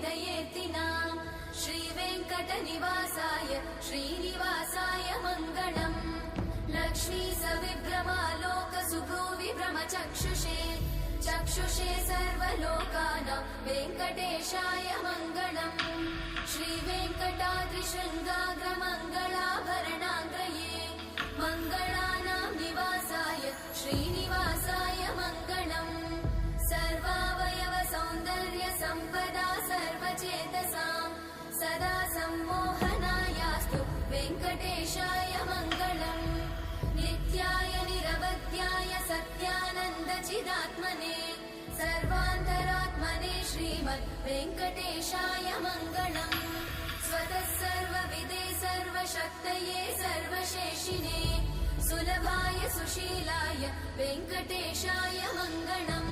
हृदयेत्तिना श्रीवेङ्कटनिवासाय श्रीनिवासाय मङ्गलम् लक्ष्मी सविभ्रमालोकसुभ्रूविभ्रमचक्षुषे चक्षुषे सर्वलोकानां वेङ्कटेशाय मङ्गलम् श्रीवेङ्कटाद्रिशृङ्गाग्रमङ्गलाभरणाङ्गये मङ्गलानां निवासाय श्रीनिवासाय मङ्गलम् सर्वावयव सौन्दर्य सम्पदा सर्वचेतसां सदा सम्मोहनायास्तु वेङ्कटेशाय मङ्गलम् नित्याय निरवध्याय सत्यानन्दचिदात्मने सर्वान्तरात्मने श्रीमद् वेङ्कटेशाय मङ्गलम् स्वतः सर्वविदे सर्वशक्तये सर्वशेषिने सुलभाय सुशीलाय वेङ्कटेशाय मङ्गलम्